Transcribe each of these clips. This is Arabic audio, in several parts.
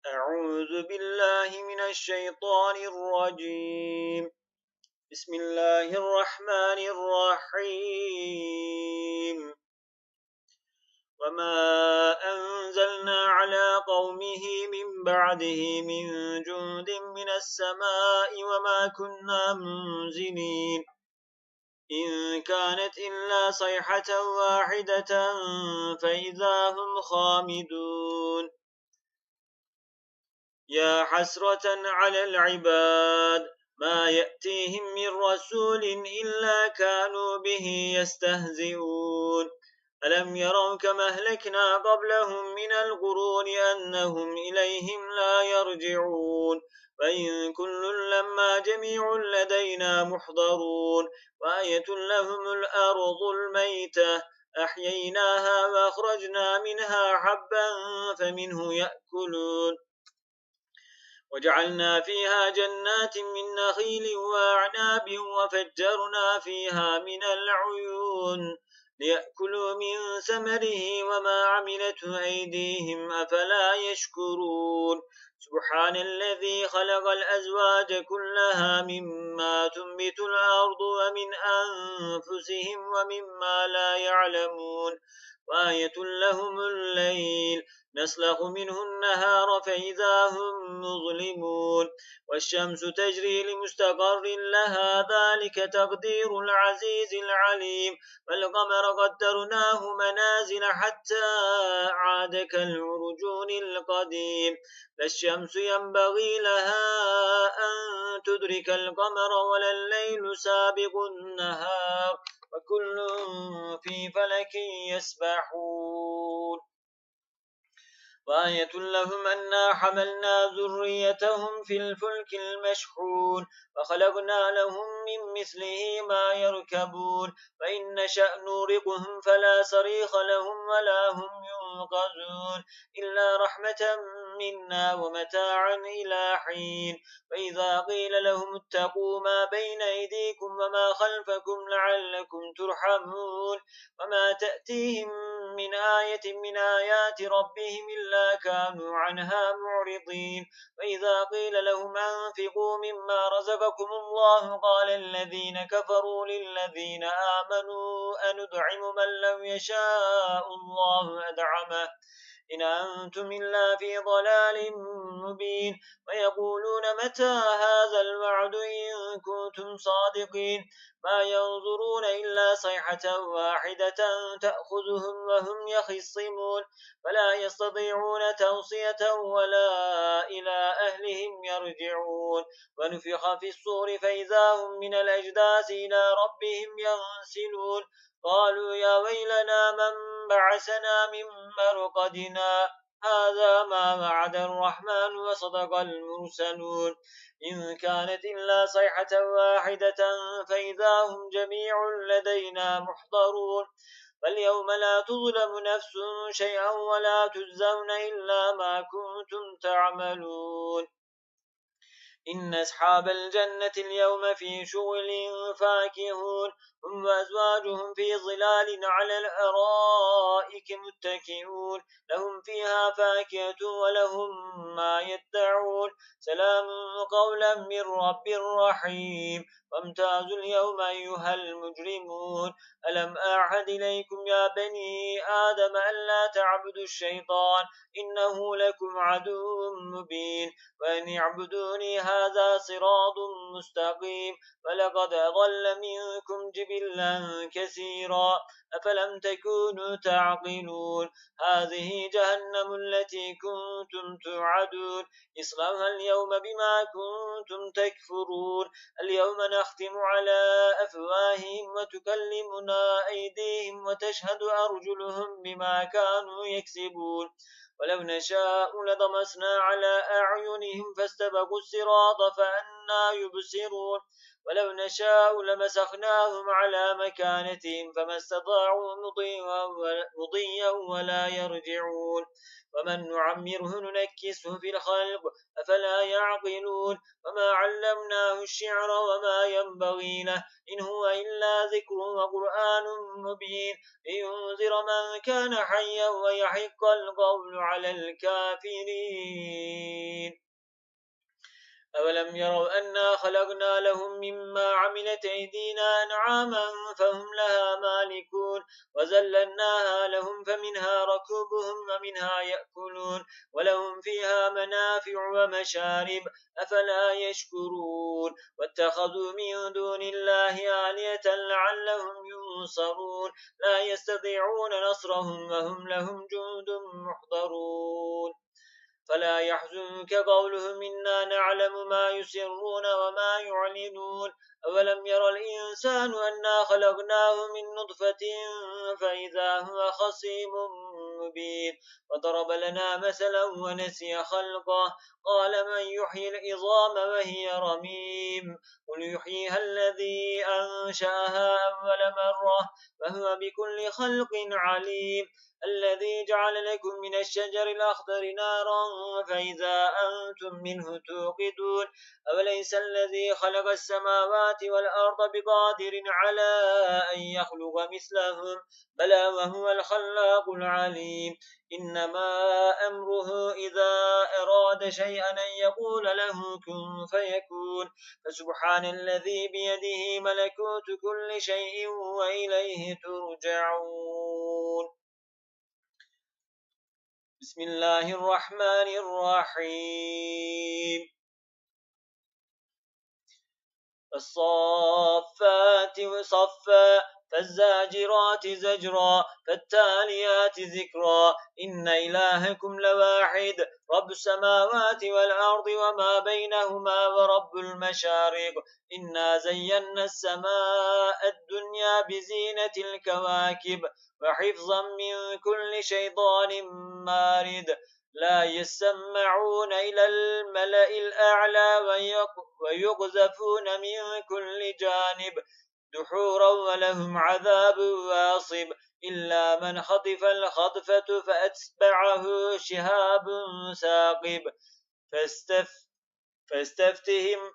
أعوذ بالله من الشيطان الرجيم. بسم الله الرحمن الرحيم. وما أنزلنا على قومه من بعده من جند من السماء وما كنا منزلين إن كانت إلا صيحة واحدة فإذا هم خامدون. يا حسرة على العباد ما يأتيهم من رسول إلا كانوا به يستهزئون. ألم يروا كما أهلكنا قبلهم من القرون أنهم إليهم لا يرجعون. وإن كل لما جميع لدينا محضرون. وآية لهم الأرض الميتة أحييناها وأخرجنا منها حبا فمنه يأكلون. وجعلنا فيها جنات من نخيل وأعناب وفجرنا فيها من العيون ليأكلوا من ثمره وما عملته أيديهم أفلا يشكرون. سبحان الذي خلق الأزواج كلها مما تنبت الأرض ومن أنفسهم ومما لا يعلمون. وآية لهم الليل نسلخ منه النهار فإذا هم مظلمون. والشمس تجري لمستقر لها ذلك تقدير العزيز العليم. والقمر قدرناه منازل حتى عاد كالعرجون القديم. فالشمس ينبغي لها أن تدرك القمر ولا الليل سابق النهار وكل في فلك يسبحون. وآية لهم أنا حملنا ذريتهم في الفلك المشحون وخلقنا لهم من مثله ما يركبون. فإن نشأ نورقهم فلا صريخ لهم ولا هم ينقذون إلا رحمة منا ومتاعا إلى حين. وإذا قيل لهم اتقوا ما بين أيديكم وما خلفكم لعلكم ترحمون. وما تأتيهم من آية من آيات ربهم إلا كانوا عنها معرضين. وإذا قيل لهم أنفقوا مما رزقكم الله قال الذين كفروا للذين آمنوا أندعم من لو يشاء الله أدعمه إن أنتم إلا في ضلال مبين. ويقولون متى هذا الوعد إن كنتم صادقين. ما ينظرون إلا صيحة واحدة تأخذهم وهم يخصمون فلا يستطيعون توصية ولا إلى أهلهم يرجعون. ونفخ في الصور فإذا هم من الأجداث إلى ربهم ينسلون. قالوا يا ويلنا من بعثنا من مرقدنا هذا ما وعد الرحمن وصدق المرسلون. إن كانت إلا صيحة واحدة فإذا هم جميع لدينا محضرون. فاليوم لا تظلم نفس شيئا ولا تجزون إلا ما كنتم تعملون. إن أصحاب الجنة اليوم في شغل فاكهون هم وأزواجهم في ظلال على الأرائك متكئون لهم فيها فاكهة ولهم ما يدعون. سلام قولا من رب رحيم. وامتازوا اليوم أيها المجرمون. ألم أعهد إليكم يا بني آدم ألا تعبدوا الشيطان إنه لكم عدو مبين. وأن اعبدوني هذا صراط مستقيم. ولقد أضل منكم جبلا كثيرا أفلم تكونوا تعقلون. هذه جهنم التي كنتم توعدون اصلوها اليوم بما كنتم تكفرون. اليوم نختم على أفواههم وتكلمنا أيديهم وتشهد أرجلهم بما كانوا يكسبون. ولو نشاء لطمسنا على أعينهم فاستبقوا الصراط فأنا يبصرون. ولو نشاء لمسخناهم على مكانتهم فما استطاعوا مضيا ولا يرجعون. ومن نعمره ننكسه في الخلق أفلا يعقلون. وما علمناه الشعر وما ينبغي له إن هو إلا ذكر وقرآن مبين لينذر من كان حيا ويحق القول على الكافرين. أولم يروا أنا خلقنا لهم مما عملت أيدينا أنعاما فهم لها مالكون وزللناها لهم فمنها ركوبهم ومنها يأكلون ولهم فيها منافع ومشارب أفلا يشكرون واتخذوا من دون الله آلية لعلهم ينصرون لا يستطيعون نصرهم وهم لهم جند محضرون فلا يحزنك قولهم إنا نعلم ما يسرون وما يعلنون أولم ير الإنسان أنا خلقناه من نطفة فإذا هو خصيم مبين وضرب لنا مثلا ونسي خلقه قال من يحيي العظام وهي رميم قل يحييها الذي أنشأها أول مرة وهو بكل خلق عليم الذي جعل لكم من الشجر الأخضر نارا فإذا أنتم منه توقدون أوليس الذي خلق السماوات والأرض بقادر على أن يخلق مثلهم بلى وهو الخلاق العليم إنما أمره إذا أراد شيئا أن يقول له كن فيكون فسبحان الذي بيده ملكوت كل شيء وإليه ترجعون بسم الله الرحمن الرحيم الصافات صفا فالزاجرات زجرا فالتاليات ذكرا إن إلهكم لواحد رب السماوات والأرض وما بينهما ورب المشارق إنا زينا السماء الدنيا بزينة الكواكب وحفظا من كل شيطان مارد لا يسمعون إلى الملأ الأعلى ويقذفون من كل جانب دحورا ولهم عذاب واصب إلا من خطف الخطفة فأتبعه شهاب ثاقب فاستفتهم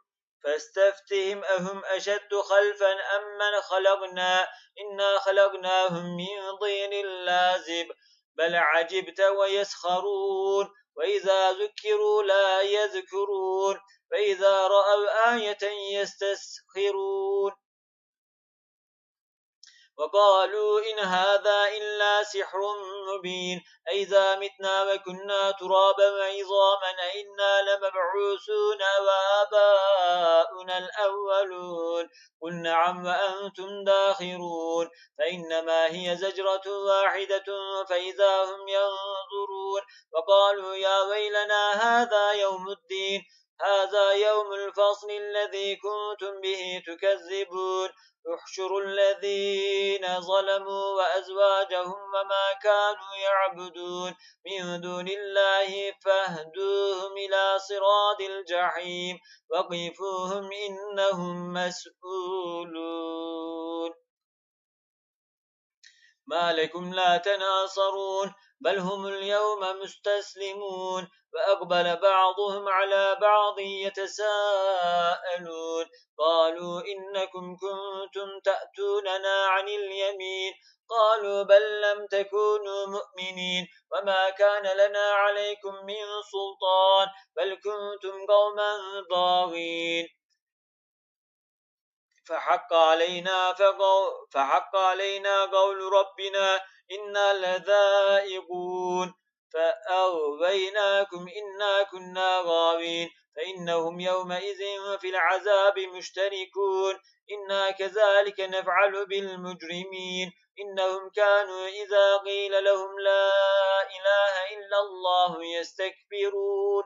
أهم أشد خلفا أم من خلقنا إنا خلقناهم من طين لازب بل عجبت ويسخرون وإذا ذكروا لا يذكرون وإذا رأوا آية يستسخرون وقالوا إن هذا إلا سحر مبين أئذا متنا وكنا ترابا وعظاما أئنا لمبعوثون وآباؤنا الأولون قل نعم وأنتم داخرون فإنما هي زجرة واحدة فإذا هم ينظرون وقالوا يا ويلنا هذا يوم الدين هذا يوم الفصل الذي كنتم به تكذبون احشروا الذين ظلموا وأزواجهم وما كانوا يعبدون من دون الله فاهدوهم إلى صراط الجحيم وقفوهم إنهم مسؤولون ما لكم لا تناصرون بل هم اليوم مستسلمون وأقبل بعضهم على بعض يتساءلون قالوا إنكم كنتم تأتوننا عن اليمين قالوا بل لم تكونوا مؤمنين وما كان لنا عليكم من سلطان بل كنتم قوما ضاغين فحق علينا قول ربنا إنا لذائقون فأغويناكم إنا كنا غاوين فإنهم يومئذ في العذاب مشتركون إنا كذلك نفعل بالمجرمين إنهم كانوا إذا قيل لهم لا إله إلا الله يستكبرون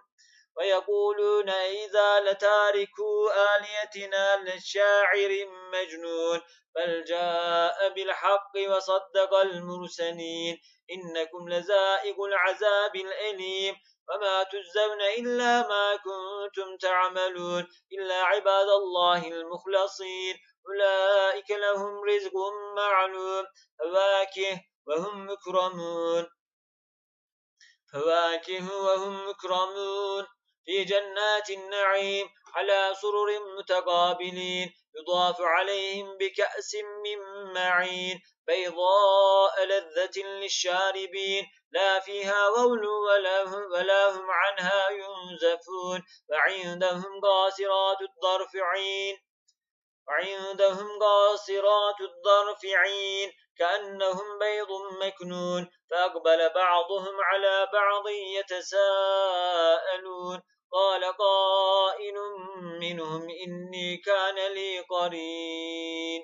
ويقولون إذا لتاركوا آليتنا للشاعر مجنون بل جاء بالحق وصدق المرسلين إنكم لذائق العذاب الأليم وما تجزون إلا ما كنتم تعملون إلا عباد الله المخلصين أولئك لهم رزق معلوم فواكه وهم مكرمون في جنات النعيم على سرر متقابلين يضاف عليهم بكأس من معين بيضاء لذة للشاربين لا فيها غول ولا هم عنها ينزفون وعندهم قاصرات الطرف عين كأنهم بيض مكنون فأقبل بعضهم على بعض يتساءلون قال قائل منهم إني كان لي قرين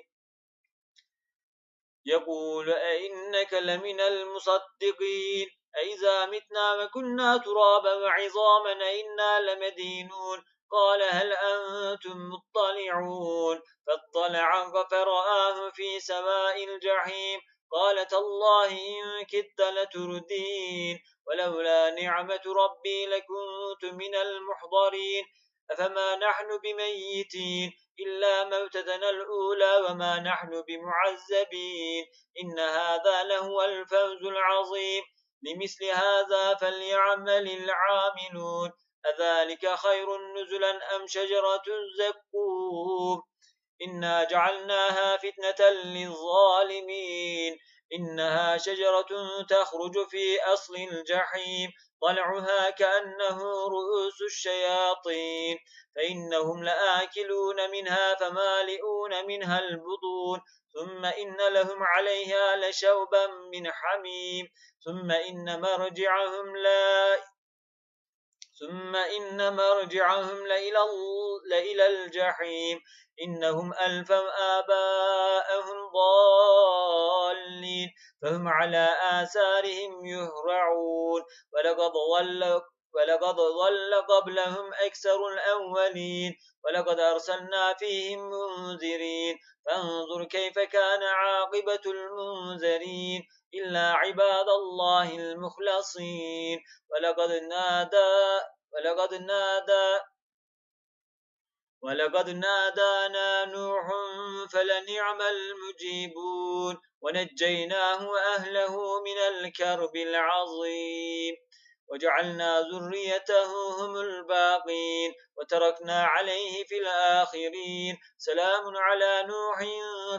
يقول أئنك لمن المصدقين أئذا متنا وكنا ترابا وعظاما أئنا لمدينون قال هل أنتم مطلعون فاطلع فرآه في سواء الجحيم قال تالله إن كدت لتردين ولولا نعمة ربي لكنت من المحضرين أفما نحن بميتين إلا موتتنا الأولى وما نحن بمعذبين إن هذا لهو الفوز العظيم لمثل هذا فليعمل العاملون أذلك خير نزلا أم شجرة الزقوم إنا جعلناها فتنة للظالمين إنها شجرة تخرج في أصل الجحيم طلعها كأنه رؤوس الشياطين فإنهم لآكلون منها فمالئون منها البطون ثم إن لهم عليها لشوبا من حميم ثم إن مرجعهم لإلى الجحيم إنهم ألفوا آباءهم ضالين فهم على آثارهم يهرعون ولقد ضل قبلهم أكثر الأولين ولقد أرسلنا فيهم منذرين فانظر كيف كان عاقبة المنذرين إلا عباد الله المخلصين ولقد نادانا نوح فلنعم المجيبون ونجيناه وأهله من الكرب العظيم وجعلنا ذريته هم الباقين وتركنا عليه في الآخرين سلام على نوح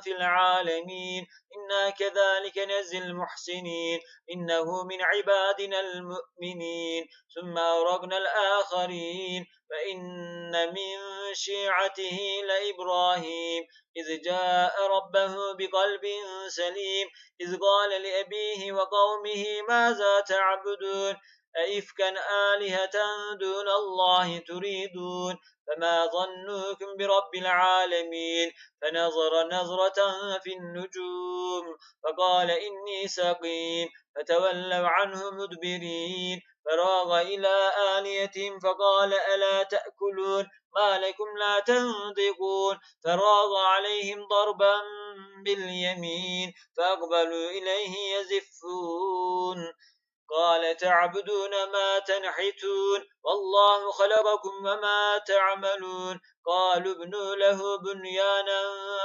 في العالمين إنا كذلك نجزي المحسنين إنه من عبادنا المؤمنين ثم أورقنا الآخرين فإن من شيعته لإبراهيم إذ جاء ربه بقلب سليم إذ قال لأبيه وقومه ماذا تعبدون أئفكا آلهة دون الله تريدون فما ظنوكم برب العالمين فنظر نظرة في النجوم فقال إني سقيم فتولوا عنه مدبرين فراغ إلى آليتهم فقال ألا تأكلون ما لكم لا تنطقون فراغ عليهم ضربا باليمين فأقبلوا إليه يزفون قال تعبدون ما تنحتون والله خلقكم وما تعملون قالوا ابنوا له بنيانا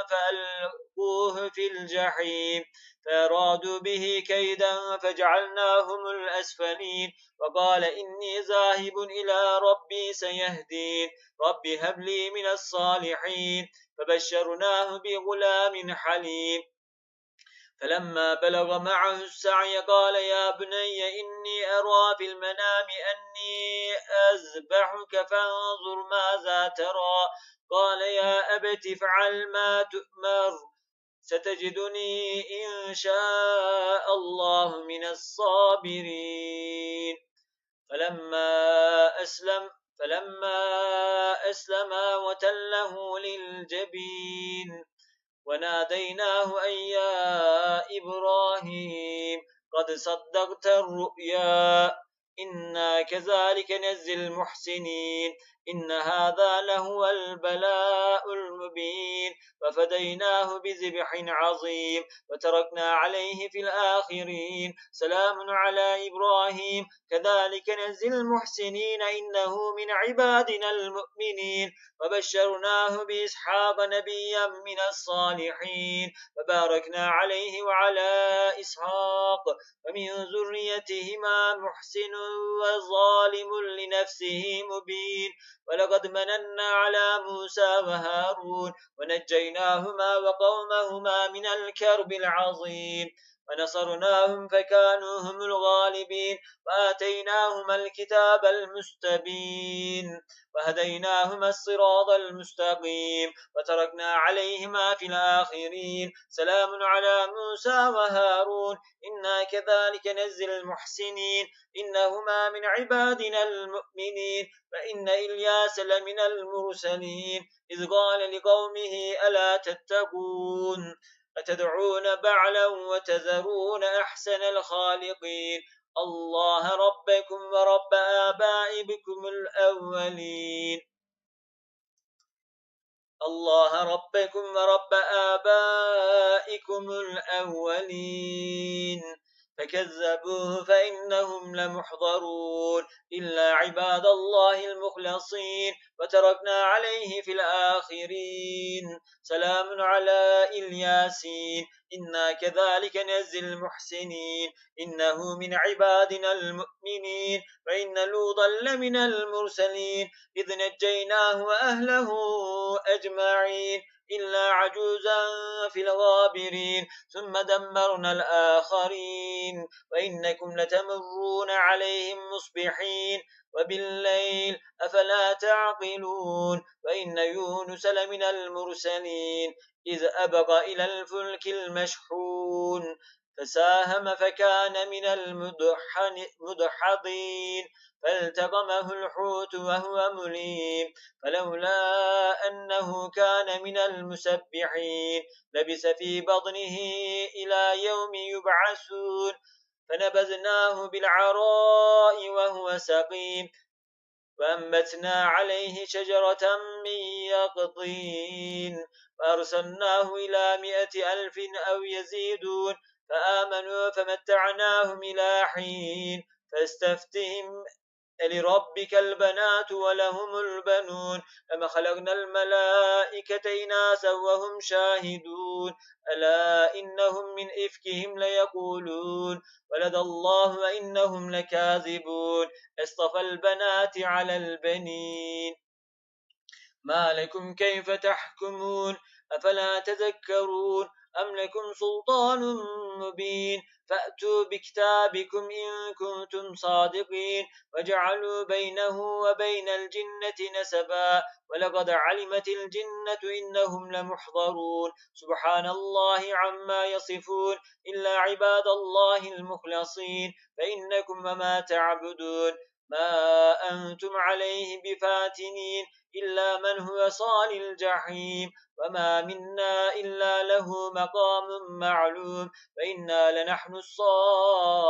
فألقوه في الجحيم فأرادوا به كيدا فجعلناهم الأسفلين وقال إني ذاهب إلى ربي سيهدين رب هب لي من الصالحين فبشرناه بغلام حليم فلما بلغ معه السعي قال يا بني إني أرى في المنام أني أذبحك فانظر ماذا ترى قال يا أبت افعل ما تؤمر ستجدني إن شاء الله من الصابرين فلما أسلما وتله للجبين وناديناه أن يا إبراهيم قد صدقت الرؤيا إنا كذلك نجزي المحسنين إن هذا لهو البلاء المبين وفديناه بذبح عظيم وتركنا عليه في الآخرين سلام على إبراهيم كذلك نجزي المحسنين إنه من عبادنا المؤمنين وبشرناه بإسحاق نبيا من الصالحين وباركنا عليه وعلى إسحاق ومن ذريتهما محسن وظالم لنفسه مبين ولقد مننا على موسى وهارون ونجيناهما وقومهما من الكرب العظيم ونصرناهم فكانوا هم الغالبين وآتيناهما الكتاب المستبين وهديناهما الصراط المستقيم وتركنا عليهما في الآخرين سلام على موسى وهارون إنا كذلك نزل المحسنين إنهما من عبادنا المؤمنين فإن إلياس لمن المرسلين إذ قال لقومه ألا تتقون أتدعون بعلا وتذرون أحسن الخالقين الله ربكم ورب آبائكم الأولين الله ربكم ورب آبائكم الأولين فكذبوه فإنهم لمحضرون إلا عباد الله المخلصين وتركنا عليه في الآخرين سلام على الياسين إنا كذلك نزل المحسنين إنه من عبادنا المؤمنين وإن لوطا لمن المرسلين إذ نجيناه وأهله أجمعين إلا عجوزا في الغابرين ثم دمرنا الآخرين وإنكم لتمرون عليهم مصبحين وبالليل أفلا تعقلون وإن يونس لمن المرسلين إذ أبق إلى الفلك المشحون فساهم فكان من المدحضين فالتقمه الحوت وهو مليم فلولا أنه كان من المسبحين لبث في بطنه إلى يوم يبعثون فنبذناه بالعراء وهو سقيم وأنبتنا عليه شجرة من يقطين وأرسلناه إلى 100,000 أو يزيدون فآمنوا فمتعناهم إلى حين فاستفتهم لربك البنات ولهم البنون أما خلقنا الملائكة إناثا وهم شاهدون ألا إنهم من إفكهم ليقولون ولد الله وإنهم لكاذبون اصطفى البنات على البنين ما لكم كيف تحكمون أفلا تذكرون أم لكم سلطان مبين فأتوا بكتابكم إن كنتم صادقين وجعلوا بينه وبين الجنة نسبا ولقد علمت الجنة إنهم لمحضرون سبحان الله عما يصفون إلا عباد الله المخلصين فإنكم وما تعبدون ما أنتم عليه بفاتنين إلا من هو صال الجحيم وما منا إلا له مقام معلوم وإنا لنحن الصافون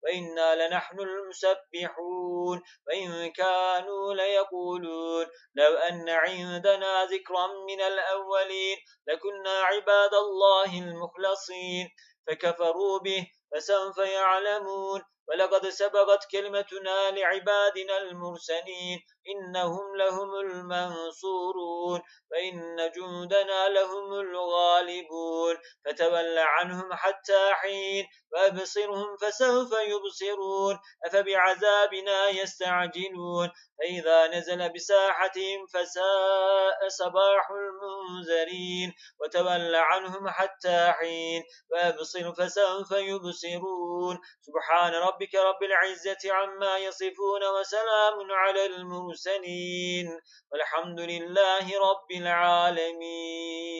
وإنا لنحن المسبحون وإن كانوا ليقولون لو أن عندنا ذكرا من الأولين لكنا عباد الله المخلصين فكفروا به فسوف يعلمون ولقد سبقت كلمتنا لعبادنا المرسلين إنهم لهم المنصورون وإن جندنا لهم الغالبون فتول عنهم حتى حين وأبصرهم فسوف يبصرون أفبعذابنا يستعجلون فإذا نزل بساحتهم فساء صباح المنذرين وتول عنهم حتى حين وأبصر فسوف يبصرون سبحان ربك رب العزة عما يصفون وسلام على المرسلين والحمد لله رب العالمين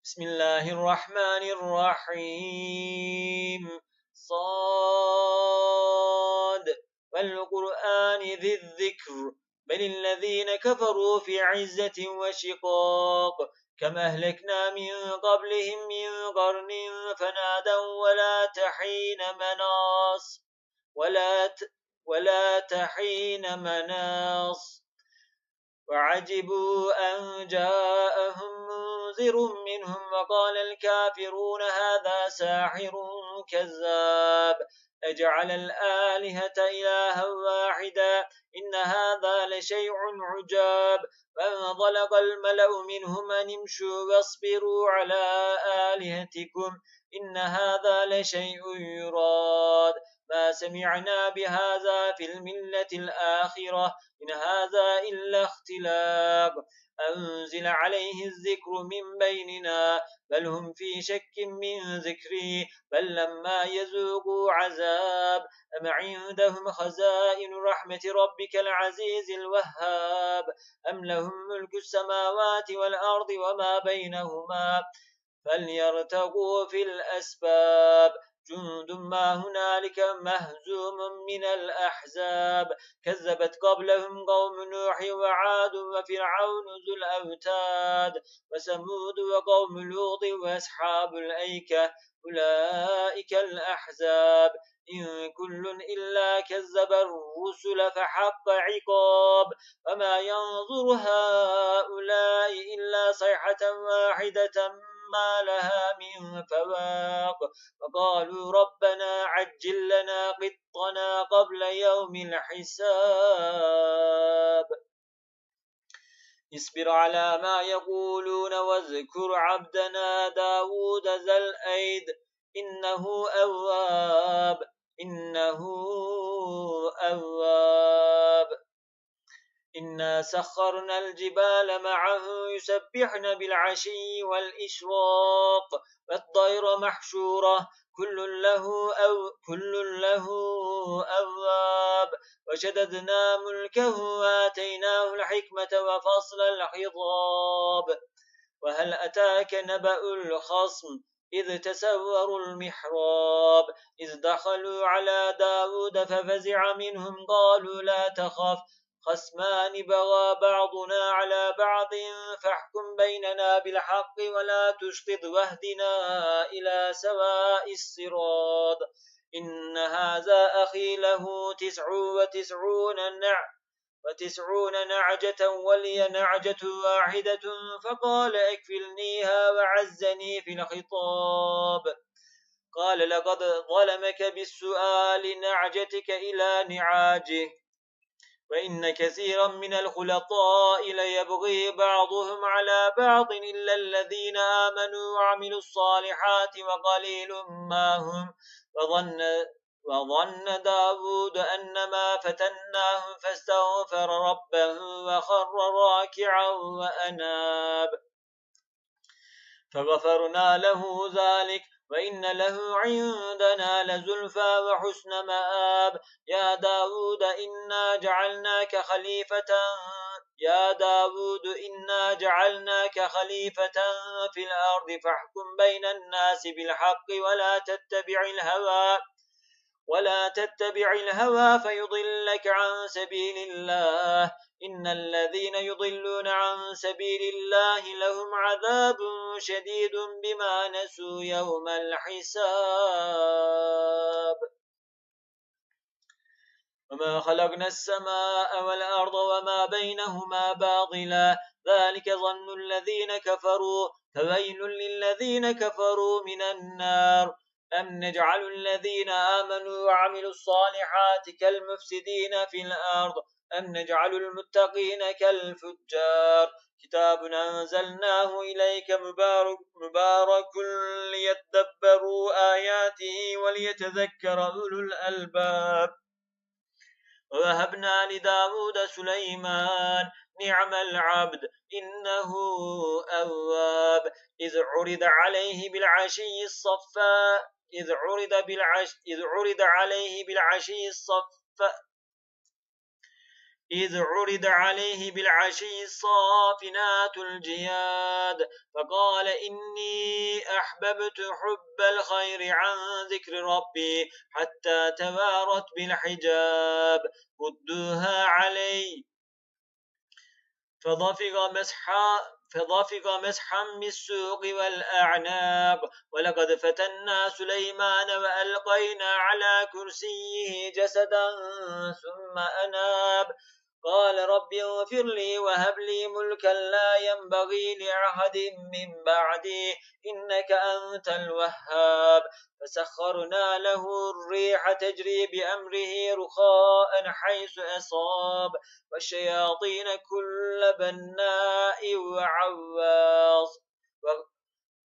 بسم الله الرحمن الرحيم صاد والقرآن ذي الذكر بل الذين كفروا في عزة وشقاق كما أهلكنا من قبلهم من قرن فنادوا ولا تحين مناص وعجبوا أن جاءهم منذر منهم وقال الكافرون هذا ساحر كذاب أجعل الآلهة إلها واحدا إن هذا لشيء عجاب فانطلق الملأ منهم أن امشوا واصبروا على آلهتكم إن هذا لشيء يراد ما سمعنا بهذا في الملة الآخرة إن هذا إلا اختلاق أنزل عليه الذكر من بيننا بل هم في شك من ذكري بل لما يذوقوا عذاب أم عندهم خزائن رحمة ربك العزيز الوهاب أم لهم ملك السماوات والأرض وما بينهما فليرتقوا في الأسباب جند ما هنالك مهزوم من الأحزاب كذبت قبلهم قوم نوح وعاد وفرعون ذو الأوتاد وثمود وقوم لوط وأصحاب الأيكة أولئك الأحزاب إن كل إلا كذب الرسل فحق عقاب وما ينظر هؤلاء إلا صيحة واحدة ما لها من فواق وقالوا ربنا عجل لنا قطنا قبل يوم الحساب اصبر على ما يقولون واذكر عبدنا داود ذا الأيد إنه أواب إنا سخرنا الجبال معه يسبحن بالعشي والإشراق والطير محشورة كل له أواب وشددنا ملكه وآتيناه الحكمة وفصل الخطاب وهل أتاك نبأ الخصم إذ تسوروا المحراب إذ دخلوا على داود ففزع منهم قالوا لا تخف خصمان بغى بعضنا على بعض فاحكم بيننا بالحق ولا تشطط واهدنا إلى سواء الصراط إن هذا أخي له 99 نعجة ولي نعجة واحدة فقال اكفلنيها وعزني في الخطاب قال لقد ظلمك بالسؤال نعجتك إلى نعاجه وإن كثيرا من الخلطاء ليبغي بعضهم على بعض إلا الذين آمنوا وعملوا الصالحات وقليل ما هم وظن داود أنما فتناه فاستغفر ربه وخر راكعا وأناب فغفرنا له ذلك وإن له عندنا لزلفى وحسن مآب يا داود إنا جعلناك خليفة في الأرض فاحكم بين الناس بالحق ولا تتبع الهوى فيضلك عن سبيل الله إن الذين يضلون عن سبيل الله لهم عذاب شديد بما نسوا يوم الحساب وما خلقنا السماء والأرض وما بينهما باطلا ذلك ظن الذين كفروا فويل للذين كفروا من النار أم نجعل الذين آمنوا وعملوا الصالحات كالمفسدين في الأرض أم نجعل المتقين كالفجار كتاب أنزلناه إليك مبارك ليتدبروا آياته وليتذكر أولو الألباب ووهبنا لداود سليمان نعم العبد إنه أواب إذ عرض عليه بالعشي الصافنات الجياد فقال إني أحببت حب الخير عن ذكر ربي حتى توارت بالحجاب ردوها علي فضفق مسحا بالسوق والأعناق ولقد فتنا سليمان وألقينا على كرسيه جسدا ثم أناب قال رب اغفر لي وهب لي ملكا لا ينبغي لأحد من بعدي إنك أنت الوهاب فسخرنا له الريح تجري بأمره رخاء حيث أصاب والشياطين كل بناء وعواص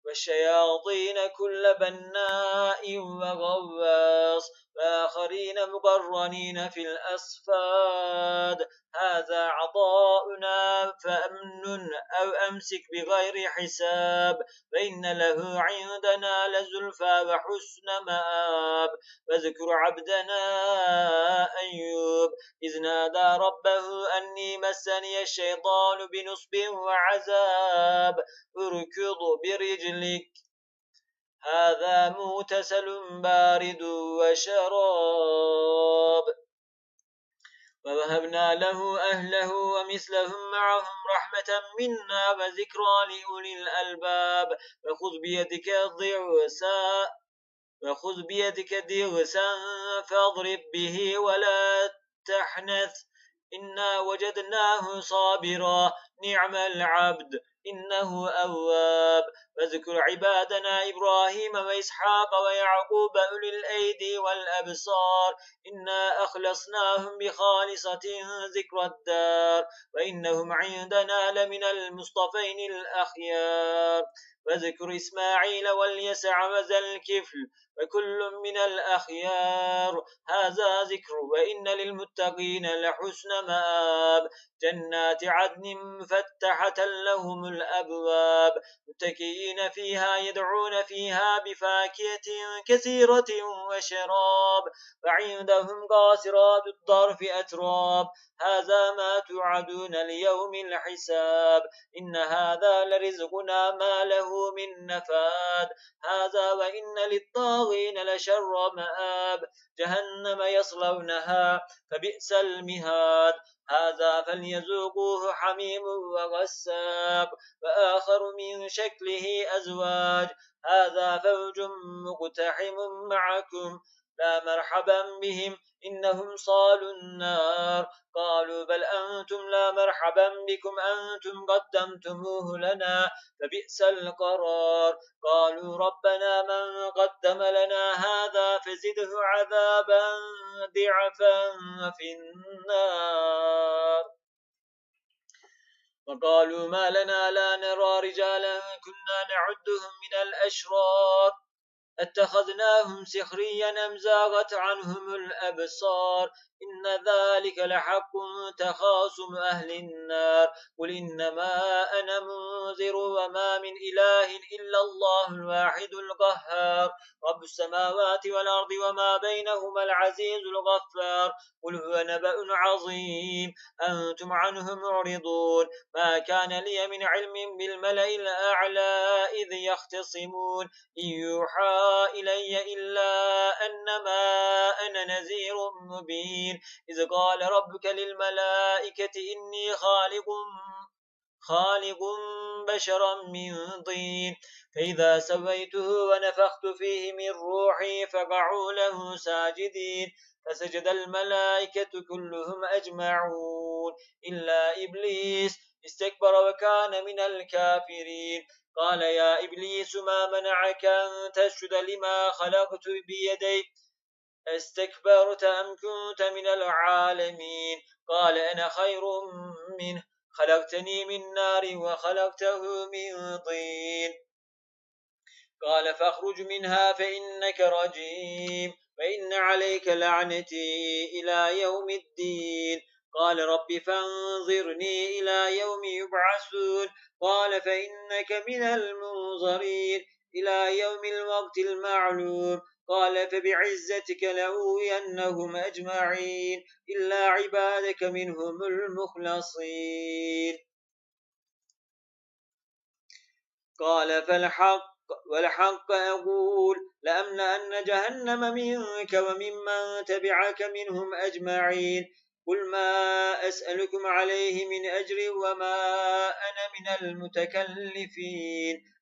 والشياطين كل بناء وغواص وآخرين مقرنين في الأصفاد هذا عطاؤنا فأمن أو أمسك بغير حساب فإن له عندنا لزلفى وحسن مآب واذكر عبدنا أيوب إذ نادى ربه أني مسني الشيطان بنصب وعذاب اركض برجلك هذا مغتسل بارد وشراب ووهبنا له أهله ومثلهم معهم رحمة منا وذكرى لأولي الألباب وخذ بيدك ضغثا فاضرب به ولا تحنث إنا وجدناه صابرا نعم العبد إنه أواب واذكر عبادنا إبراهيم وإسحاق ويعقوب أولي الأيدي والأبصار إنا أخلصناهم بخالصة ذكر الدار وإنهم عندنا لمن المصطفين الأخيار واذكر إسماعيل واليسع وذا الكفل وكل من الأخيار هذا ذكر وإن للمتقين لحسن مآب جنات عدن مفتحة لهم الأبواب متكئين فيها يدعون فيها بفاكهة كثيرة وشراب وعندهم قاصرات الطرف أتراب هذا ما توعدون ليوم الحساب إن هذا لرزقنا ما له من نفاد هذا وإن للطاغين لشر مآب جهنم يصلونها فبئس المهاد هذا فليذوقوه حميم وغساق وآخر من شكله أزواج هذا فوج مقتحم معكم لا مرحبا بهم إنهم صالوا النار قالوا بل أنتم لا مرحبا بكم أنتم قدمتموه لنا فبئس القرار قالوا ربنا من قدم لنا هذا فزده عذابا ضعفا في النار وقالوا ما لنا لا نرى رجالا كنا نعدهم من الأشرار اتخذناهم سخريا أم زاغت عنهم الأبصار إن ذلك لحق تخاصم أهل النار قل إنما أنا منذر وما من إله إلا الله الواحد القهار رب السماوات والأرض وما بينهما العزيز الغفار قل هو نبأ عظيم أنتم عنه معرضون ما كان لي من علم بالملأ الأعلى إذ يختصمون إن يوحى إلي إلا أنما أنا نذير مبين إذ قال ربك للملائكة إني خالق بشرا من طين فإذا سويته ونفخت فيه من روحي فقعوا له ساجدين فسجد الملائكة كلهم أجمعون إلا إبليس استكبر وكان من الكافرين قال يا إبليس ما منعك أن تسجد لما خلقت بيدي استكبرت أم كنت من العالمين قال أنا خير منه خلقتني من نار وخلقته من طين قال فاخرج منها فإنك رجيم وإن عليك لعنتي إلى يوم الدين قال رب فانظرني إلى يوم يبعثون قال فإنك من المنظرين إلى يوم الوقت المعلوم قال فبعزتك لأغوينهم أجمعين إلا عبادك منهم المخلصين قال والحق أقول لأملأن جهنم منك وممن تبعك منهم أجمعين قل ما أسألكم عليه من أجر وما أنا من المتكلفين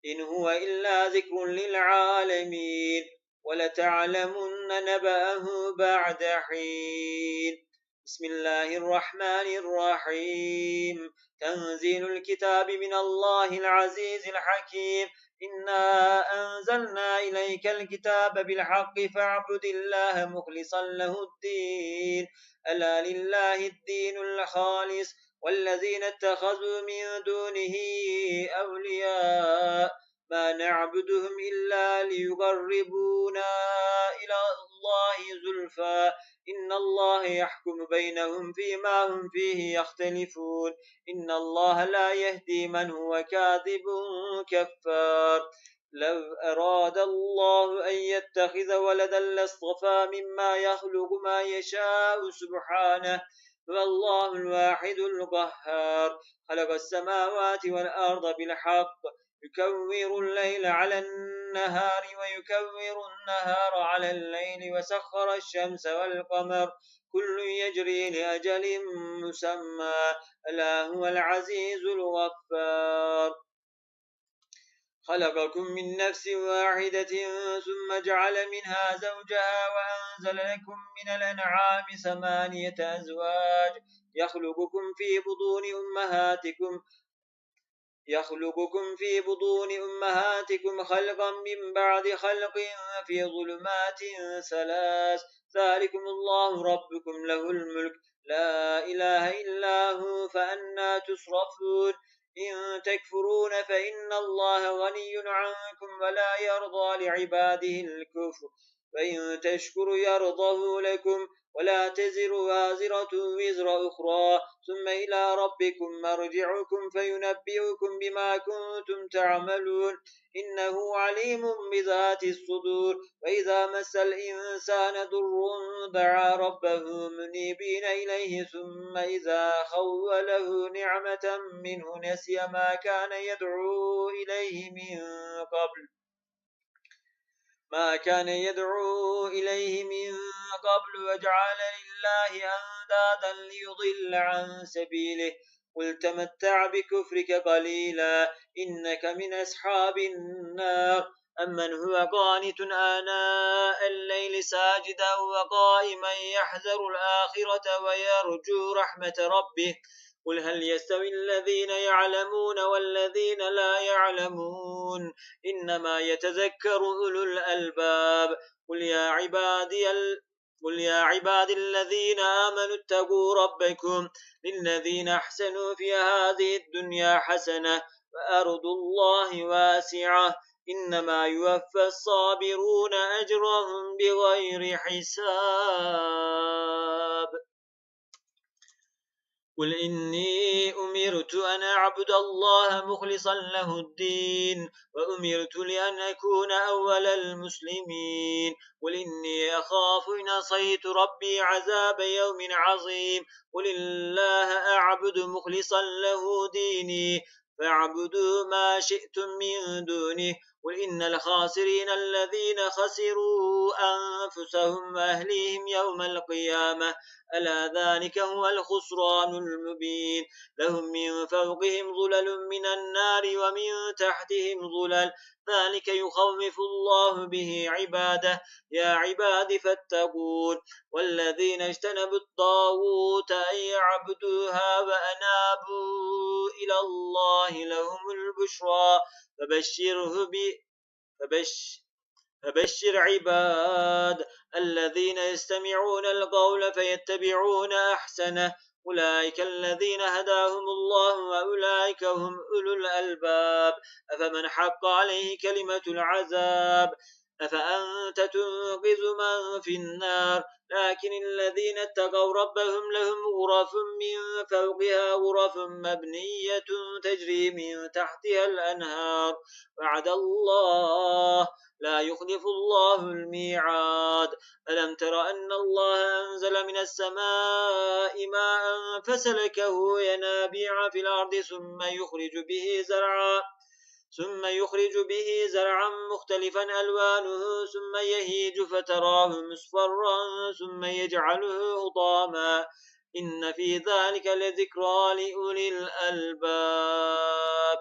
إن هو إلا ذكر للعالمين ولتعلمن نبأه بعد حين. بسم الله الرحمن الرحيم. تنزيل الكتاب من الله العزيز الحكيم. إنا أنزلنا إليك الكتاب بالحق فاعبد الله مخلصا له الدين. ألا لله الدين الخالص والذين اتخذوا من دونه أولياء ما نعبدهم إلا ليقربونا إلى الله زلفى إن الله يحكم بينهم فيما هم فيه يختلفون إن الله لا يهدي من هو كاذب كفار. لو أراد الله أن يتخذ ولدا لاصطفى مما يخلق ما يشاء سبحانه والله الواحد القهار. خلق السماوات والأرض بالحق يكور الليل على النهار ويكور النهار على الليل وسخر الشمس والقمر كل يجري لأجل مسمى ألا هو العزيز الغفار. خلقكم من نفس واحدة ثم جعل منها زوجها وأنزل لكم من الأنعام 8 أزواج يخلقكم في بطون أمهاتكم خلقا من بعد خلق في ظلمات 3 ذلكم الله ربكم له الملك لا إله إلا هو فأنى تصرفون إن تكفرون فإن الله غني عنكم ولا يرضى لعباده الكفر وإن تشكروا يرضه لكم ولا تزر وازرة وزر أخرى ثم إلى ربكم مرجعكم فينبئكم بما كنتم تعملون إنه عليم بذات الصدور. وإذا مس الإنسان ضر دعا ربه منيبين إليه ثم إذا خوله نعمة منه نسي ما كان يدعو إليه من قبل وجعل لله أندادا ليضل عن سبيله قل تمتع بكفرك قليلا إنك من أصحاب النار. أمن هو قانت آناء الليل ساجدا وقائما يحذر الآخرة ويرجو رحمة ربه قل هل يستوي الذين يعلمون والذين لا يعلمون إنما يتذكر أولو الألباب. قل يا عبادي الذين آمنوا اتقوا ربكم للذين أحسنوا في هذه الدنيا حسنة وأرض الله واسعة إنما يوفى الصابرون أجرهم بغير حساب. قل إني أمرت أن أعبد الله مخلصا له الدين وأمرت لأن أكون أول المسلمين. قل إني أخاف إن عصيت ربي عذاب يوم عظيم. قل الله أعبد مخلصا له ديني فاعبدوا ما شئتم من دونه. قل إن الخاسرين الذين خسروا أنفسهم وأهليهم يوم القيامة ألا ذلك هو الخسران المبين. لهم من فوقهم ظلل من النار ومن تحتهم ظلل ذلك يخوف الله به عباده يا عباد فاتقون. والذين اجتنبوا الطاغوت أن يعبدوها وأنابوا إلى الله لهم البشرى فبشر عباد الذين يستمعون القول فيتبعون أحسنه أولئك الذين هداهم الله وأولئك هم أولو الألباب. أفمن حق عليه كلمة العذاب أفأنت تنقذ من في النار. لكن الذين اتقوا ربهم لهم غرف من فوقها غرف مبنية تجري من تحتها الأنهار وعد الله لا يخلف الله الميعاد. ألم تر أن الله أنزل من السماء ماء فسلكه ينابيع في الأرض ثم يخرج به زرعا مختلفا ألوانه ثم يهيج فتراه مصفرا ثم يجعله حطاما إن في ذلك لذكرى لأولي الألباب.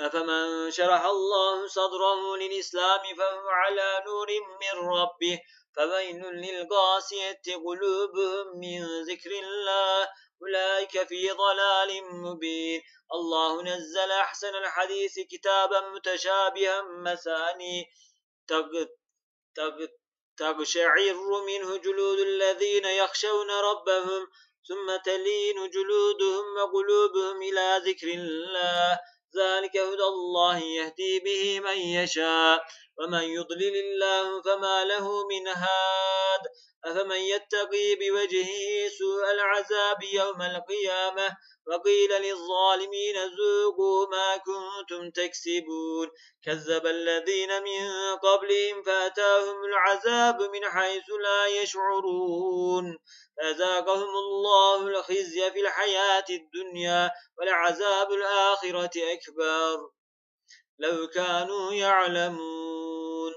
أفمن شرح الله صدره للإسلام فهو على نور من ربه فويل للقاسية قلوبهم من ذكر الله أولئك في ضلال مبين الله نزل أحسن الحديث كتابا متشابها مثاني تقشعر منه جلود الذين يخشون ربهم ثم تلين جلودهم وقلوبهم إلى ذكر الله ذلك هدى الله يهدي به من يشاء ومن يضلل الله فما له من هاد أفمن يتقي بوجهه سوء العذاب يوم القيامة وقيل للظالمين ذوقوا ما كنتم تكسبون كذب الذين من قبلهم فأتاهم العذاب من حيث لا يشعرون فأذاقهم الله الخزي في الحياة الدنيا ولعذاب الآخرة أكبر لو كانوا يعلمون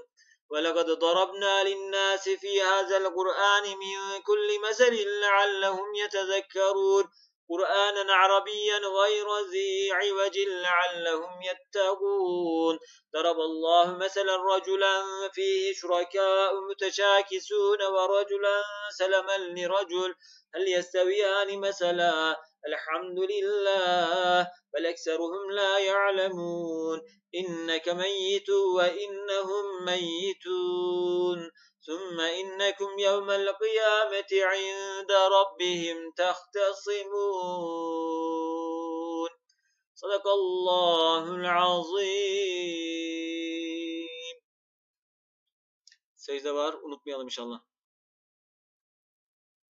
ولقد ضربنا للناس في هذا القرآن من كل مثل لعلهم يتذكرون قرآنا عربيا غير ذي عوج لعلهم يتقون ضرب الله مثلا رجلا فيه شركاء متشاكسون ورجلا سلما لرجل هل يستويان مثلا الحمد لله بل أكثرهم لا يعلمون إنك ميت وإنهم ميتون ثم إنكم يوم القيامة عند ربهم تختصمون صدق الله العظيم. Secde var, unutmayalım inşallah.